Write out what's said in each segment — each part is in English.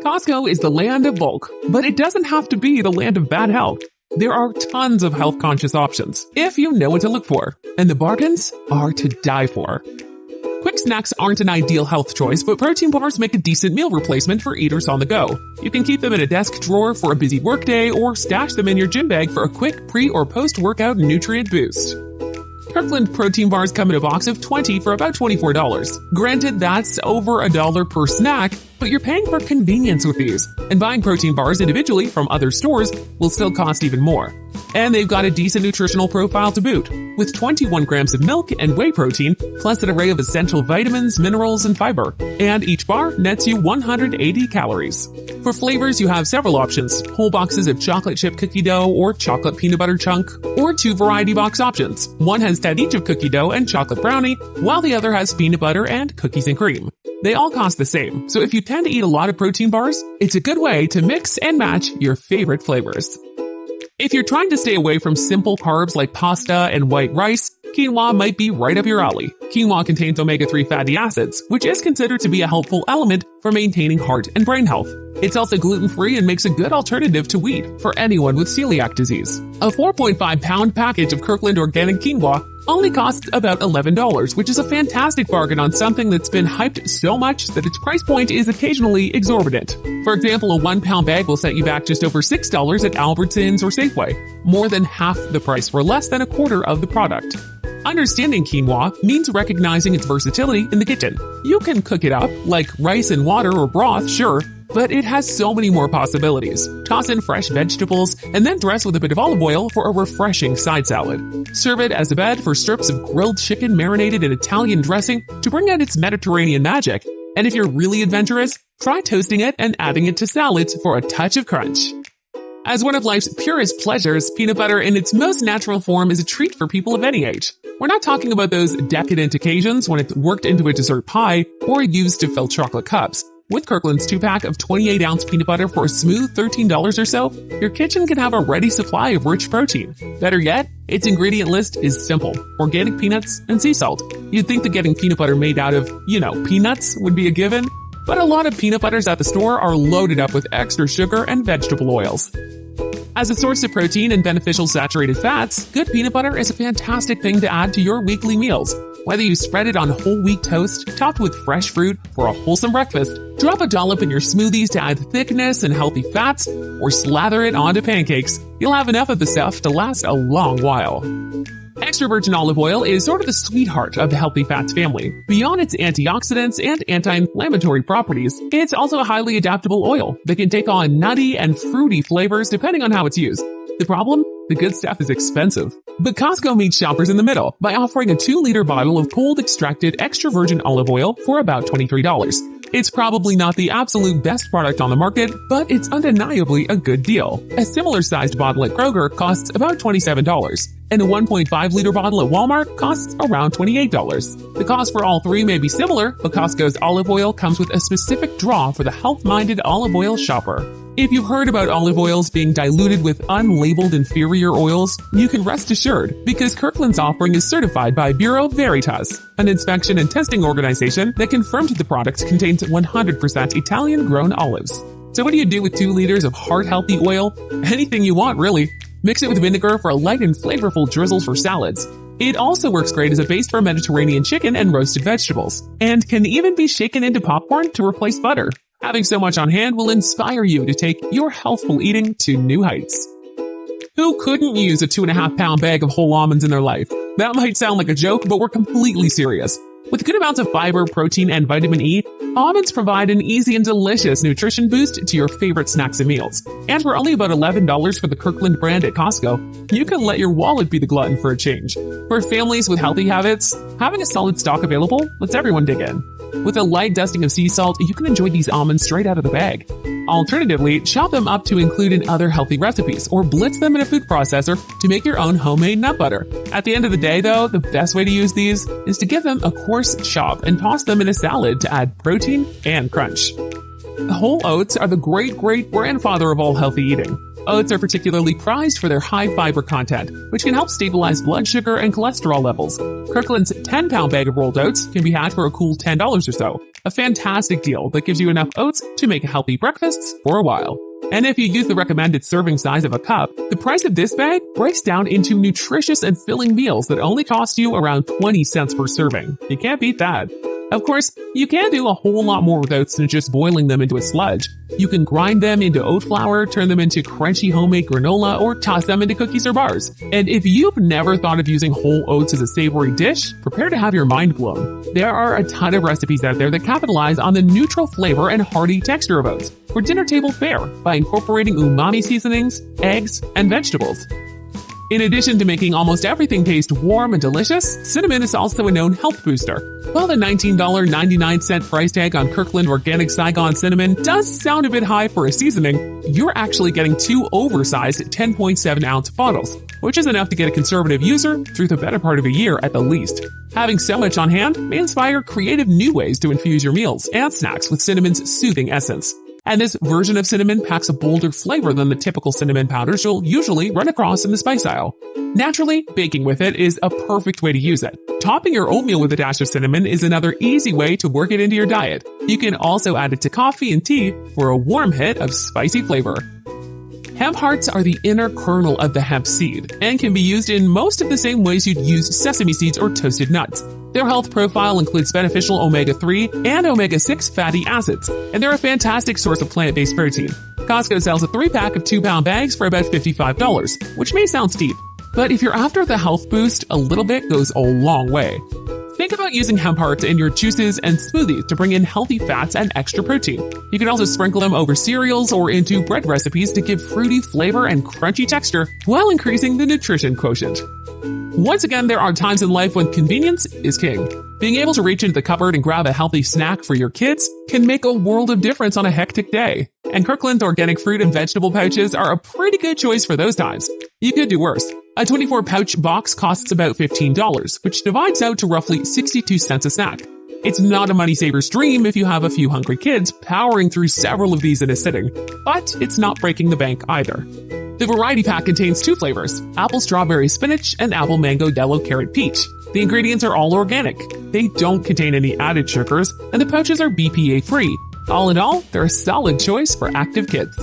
Costco is the land of bulk, but it doesn't have to be the land of bad health. There are tons of health-conscious options, if you know what to look for, and the bargains are to die for. Quick snacks aren't an ideal health choice, but protein bars make a decent meal replacement for eaters on the go. You can keep them in a desk drawer for a busy workday, or stash them in your gym bag for a quick pre- or post-workout nutrient boost. Kirkland protein bars come in a box of 20 for about $24. Granted, that's over $1 per snack, but you're paying for convenience with these, and buying protein bars individually from other stores will still cost even more. And they've got a decent nutritional profile to boot, with 21 grams of milk and whey protein, plus an array of essential vitamins, minerals, and fiber. And each bar nets you 180 calories. For flavors, you have several options: whole boxes of chocolate chip cookie dough or chocolate peanut butter chunk, or 2 variety box options. One has 10 each of cookie dough and chocolate brownie, while the other has peanut butter and cookies and cream. They all cost the same, so if you tend to eat a lot of protein bars, it's a good way to mix and match your favorite flavors. If you're trying to stay away from simple carbs like pasta and white rice, quinoa might be right up your alley. Quinoa contains omega-3 fatty acids, which is considered to be a helpful element for maintaining heart and brain health. It's also gluten-free and makes a good alternative to wheat for anyone with celiac disease. A 4.5-pound package of Kirkland organic quinoa only costs about $11, which is a fantastic bargain on something that's been hyped so much that its price point is occasionally exorbitant. For example, a 1-pound bag will set you back just over $6 at Albertsons or Safeway, more than half the price for less than a quarter of the product. Understanding quinoa means recognizing its versatility in the kitchen. You can cook it up, like rice and water or broth, sure, but it has so many more possibilities. Toss in fresh vegetables and then dress with a bit of olive oil for a refreshing side salad. Serve it as a bed for strips of grilled chicken marinated in Italian dressing to bring out its Mediterranean magic. And if you're really adventurous, try toasting it and adding it to salads for a touch of crunch. As one of life's purest pleasures, peanut butter in its most natural form is a treat for people of any age. We're not talking about those decadent occasions when it's worked into a dessert pie or used to fill chocolate cups. With Kirkland's 2-pack of 28-ounce peanut butter for a smooth $13 or so, your kitchen can have a ready supply of rich protein. Better yet, its ingredient list is simple: organic peanuts and sea salt. You'd think that getting peanut butter made out of, peanuts would be a given, but a lot of peanut butters at the store are loaded up with extra sugar and vegetable oils. As a source of protein and beneficial saturated fats, good peanut butter is a fantastic thing to add to your weekly meals. Whether you spread it on whole wheat toast, topped with fresh fruit for a wholesome breakfast, drop a dollop in your smoothies to add thickness and healthy fats, or slather it onto pancakes, you'll have enough of the stuff to last a long while. Extra virgin olive oil is sort of the sweetheart of the healthy fats family. Beyond its antioxidants and anti-inflammatory properties, it's also a highly adaptable oil that can take on nutty and fruity flavors depending on how it's used. The problem? The good stuff is expensive. But Costco meets shoppers in the middle by offering a 2-liter bottle of cold extracted extra virgin olive oil for about $23. It's probably not the absolute best product on the market, but it's undeniably a good deal. A similar sized bottle at Kroger costs about $27, and a 1.5-liter bottle at Walmart costs around $28. The cost for all three may be similar, but Costco's olive oil comes with a specific draw for the health-minded olive oil shopper. If you've heard about olive oils being diluted with unlabeled inferior oils, you can rest assured, because Kirkland's offering is certified by Bureau Veritas, an inspection and testing organization that confirmed the product contains 100% Italian-grown olives. So what do you do with 2 liters of heart-healthy oil? Anything you want, really. Mix it with vinegar for a light and flavorful drizzle for salads. It also works great as a base for Mediterranean chicken and roasted vegetables, and can even be shaken into popcorn to replace butter. Having so much on hand will inspire you to take your healthful eating to new heights. Who couldn't use a 2.5-pound bag of whole almonds in their life? That might sound like a joke, but we're completely serious. With good amounts of fiber, protein, and vitamin E, almonds provide an easy and delicious nutrition boost to your favorite snacks and meals. And for only about $11 for the Kirkland brand at Costco, you can let your wallet be the glutton for a change. For families with healthy habits, having a solid stock available lets everyone dig in. With a light dusting of sea salt, you can enjoy these almonds straight out of the bag. Alternatively, chop them up to include in other healthy recipes, or blitz them in a food processor to make your own homemade nut butter. At the end of the day, though, the best way to use these is to give them a coarse chop and toss them in a salad to add protein and crunch. Whole oats are the great-great-grandfather of all healthy eating. Oats are particularly prized for their high fiber content, which can help stabilize blood sugar and cholesterol levels. Kirkland's 10-pound bag of rolled oats can be had for a cool $10 or so. A fantastic deal that gives you enough oats to make healthy breakfasts for a while. And if you use the recommended serving size of a cup, the price of this bag breaks down into nutritious and filling meals that only cost you around 20 cents per serving. You can't beat that. Of course, you can do a whole lot more with oats than just boiling them into a sludge. You can grind them into oat flour, turn them into crunchy homemade granola, or toss them into cookies or bars. And if you've never thought of using whole oats as a savory dish, prepare to have your mind blown. There are a ton of recipes out there that capitalize on the neutral flavor and hearty texture of oats for dinner table fare by incorporating umami seasonings, eggs, and vegetables. In addition to making almost everything taste warm and delicious, cinnamon is also a known health booster. While the $19.99 price tag on Kirkland Organic Saigon cinnamon does sound a bit high for a seasoning, you're actually getting 2 oversized 10.7-ounce bottles, which is enough to get a conservative user through the better part of a year at the least. Having so much on hand may inspire creative new ways to infuse your meals and snacks with cinnamon's soothing essence. And this version of cinnamon packs a bolder flavor than the typical cinnamon powders you'll usually run across in the spice aisle. Naturally, baking with it is a perfect way to use it. Topping your oatmeal with a dash of cinnamon is another easy way to work it into your diet. You can also add it to coffee and tea for a warm hit of spicy flavor. Hemp Hearts are the inner kernel of the hemp seed and can be used in most of the same ways you'd use sesame seeds or toasted nuts. Their health profile includes beneficial omega-3 and omega-6 fatty acids, and they're a fantastic source of plant-based protein. Costco sells a 3-pack of 2-pound bags for about $55, which may sound steep, but if you're after the health boost, a little bit goes a long way. Think about using Hemp Hearts in your juices and smoothies to bring in healthy fats and extra protein. You can also sprinkle them over cereals or into bread recipes to give fruity flavor and crunchy texture while increasing the nutrition quotient. Once again, there are times in life when convenience is king. Being able to reach into the cupboard and grab a healthy snack for your kids can make a world of difference on a hectic day. And Kirkland's organic fruit and vegetable pouches are a pretty good choice for those times. You could do worse. A 24-pouch box costs about $15, which divides out to roughly 62 cents a snack. It's not a money saver's dream if you have a few hungry kids powering through several of these in a sitting, but it's not breaking the bank either. The variety pack contains 2 flavors, apple strawberry spinach and apple mango yellow carrot peach. The ingredients are all organic. They don't contain any added sugars, and the pouches are BPA free. All in all, they're a solid choice for active kids.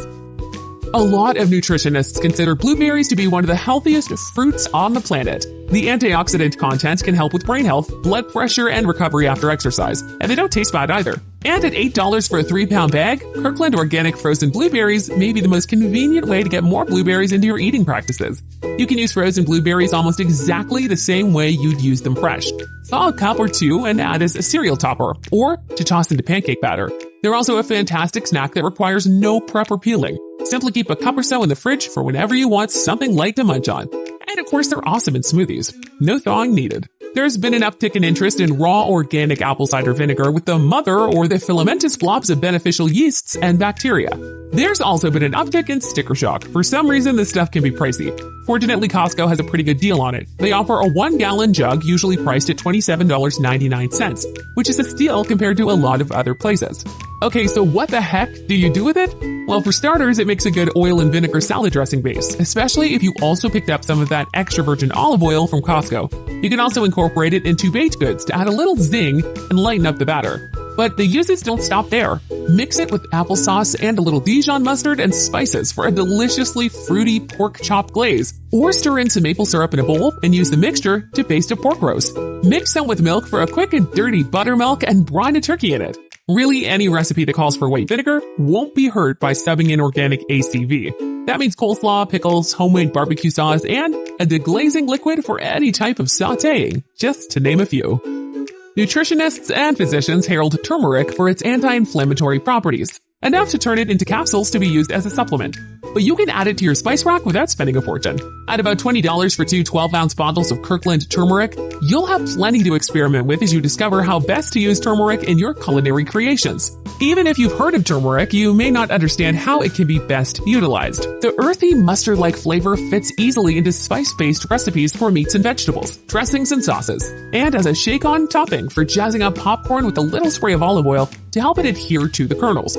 A lot of nutritionists consider blueberries to be one of the healthiest fruits on the planet. The antioxidant content can help with brain health, blood pressure, and recovery after exercise, and they don't taste bad either. And at $8 for a 3-pound bag, Kirkland Organic Frozen Blueberries may be the most convenient way to get more blueberries into your eating practices. You can use frozen blueberries almost exactly the same way you'd use them fresh. Thaw a cup or 2 and add as a cereal topper, or to toss into pancake batter. They're also a fantastic snack that requires no prep or peeling. Simply keep a cup or so in the fridge for whenever you want something light to munch on. And of course, they're awesome in smoothies. No thawing needed. There's been an uptick in interest in raw organic apple cider vinegar with the mother or the filamentous blobs of beneficial yeasts and bacteria. There's also been an uptick in sticker shock. For some reason, this stuff can be pricey. Fortunately, Costco has a pretty good deal on it. They offer a 1-gallon jug usually priced at $27.99, which is a steal compared to a lot of other places. Okay, so what the heck do you do with it? Well, for starters, it makes a good oil and vinegar salad dressing base, especially if you also picked up some of that extra virgin olive oil from Costco. You can also incorporate it into baked goods to add a little zing and lighten up the batter. But the uses don't stop there. Mix it with applesauce and a little Dijon mustard and spices for a deliciously fruity pork chop glaze. Or stir in some maple syrup in a bowl and use the mixture to baste a pork roast. Mix some with milk for a quick and dirty buttermilk and brine a turkey in it. Really, any recipe that calls for white vinegar won't be hurt by subbing in organic ACV. That means coleslaw, pickles, homemade barbecue sauce, and a deglazing liquid for any type of sautéing, just to name a few. Nutritionists and physicians herald turmeric for its anti-inflammatory properties, enough to turn it into capsules to be used as a supplement. But you can add it to your spice rack without spending a fortune. At about $20 for 2 12-ounce bottles of Kirkland turmeric, you'll have plenty to experiment with as you discover how best to use turmeric in your culinary creations. Even if you've heard of turmeric, you may not understand how it can be best utilized. The earthy mustard-like flavor fits easily into spice-based recipes for meats and vegetables, dressings and sauces, and as a shake-on topping for jazzing up popcorn with a little spray of olive oil to help it adhere to the kernels.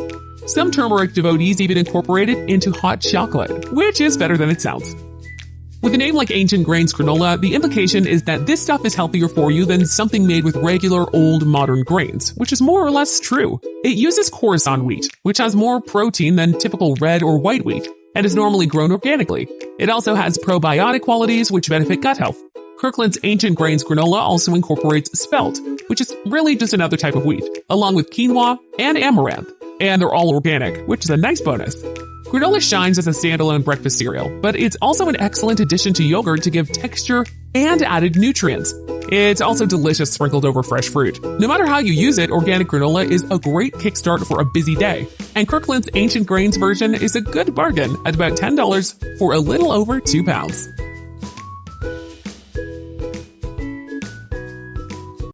Some turmeric devotees even incorporate it into hot chocolate, which is better than it sounds. With a name like Ancient Grains Granola, the implication is that this stuff is healthier for you than something made with regular old modern grains, which is more or less true. It uses Coruscant wheat, which has more protein than typical red or white wheat, and is normally grown organically. It also has probiotic qualities which benefit gut health. Kirkland's Ancient Grains Granola also incorporates spelt, which is really just another type of wheat, along with quinoa and amaranth, and they're all organic, which is a nice bonus. Granola shines as a standalone breakfast cereal, but it's also an excellent addition to yogurt to give texture and added nutrients. It's also delicious sprinkled over fresh fruit. No matter how you use it, organic granola is a great kickstart for a busy day. And Kirkland's Ancient Grains version is a good bargain at about $10 for a little over 2 pounds.